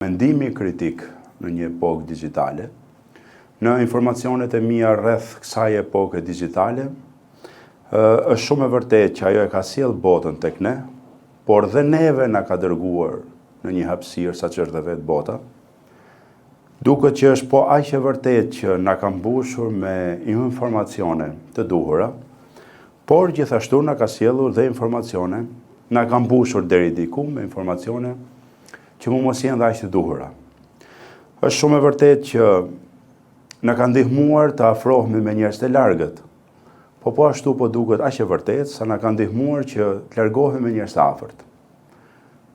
Mendimi kritik në një epokë digjitale, në informacionet e mia rreth kësaj epoke digjitale, është shumë e vërtetë që ajo e ka sjell botën tek ne, por dhe neve na ka dërguar në një hapësirë sa që është dhe vetë bota. Duket që është po aq e vërtetë që na ka mbushur me informacione të duhura, por gjithashtu na ka sjellur dhe informacione, na ka mbushur deri diku me informacione që mos jenë dhe aq të duhura. Është shumë e vërtetë që na ka ndihmuar të afrohemi me njerëz të largët, po ashtu po duket aq e vërtetë sa na ka ndihmuar që të largohemi me njerëz të afërt.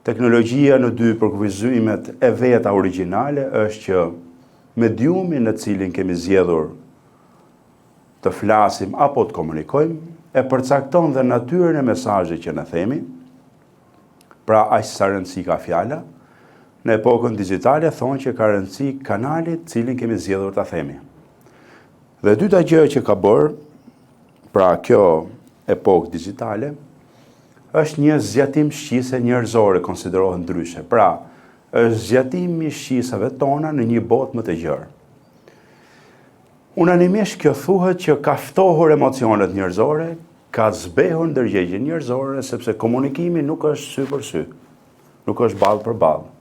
Teknologjia në dy përkufizimet e veta origjinale është që mediumi në cilin kemi zgjedhur të flasim apo të komunikojmë e përcakton dhe natyrën e mesazhit që ne themi, pra aq sa rëndësi ka fjala. Në epokën digjitale thonë që ka rëndësi kanalit cilin kemi zgjedhur ta themi. Dhe dyta gjë që ka bërë, pra kjo epokë digjitale, është një zgjatim shqise njerëzore, konsiderohet ndryshe. Pra, është zgjatimi i shqisave tona në një botë më të gjerë. Unanimisht kjo thuhet që ka ftohur emocionet njerëzore, ka zbehur ndërgjegjen njerëzore, sepse komunikimi nuk është sy për sy, nuk është ballë për ballë,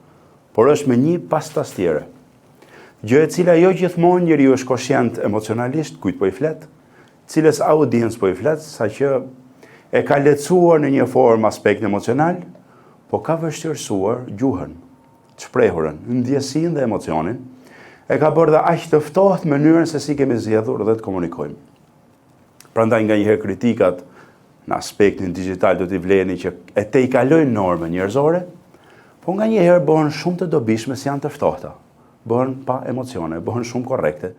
por është me një pas tastiere. Gjë e cila jo gjithmonë njeriu është koshient emocionalisht kujt po i flet, cilës audiencë po i flet, saqë e ka lehtësuar në një formë aspektin emocional, po ka vështirësuar gjuhën, shprehurën, ndjesinë dhe emocionin, e ka bërë dhe aq të ftohtë mënyrën se si kemi zgjedhur dhe të komunikojmë. Prandaj nganjëherë kritikat në aspektin digjital do t'i vleni që e te i kalojnë normën njerëzore, po nganjëherë bëhen shumë të dobishme si janë të ftohta, bëhen pa emocione, bëhen shumë korrekte.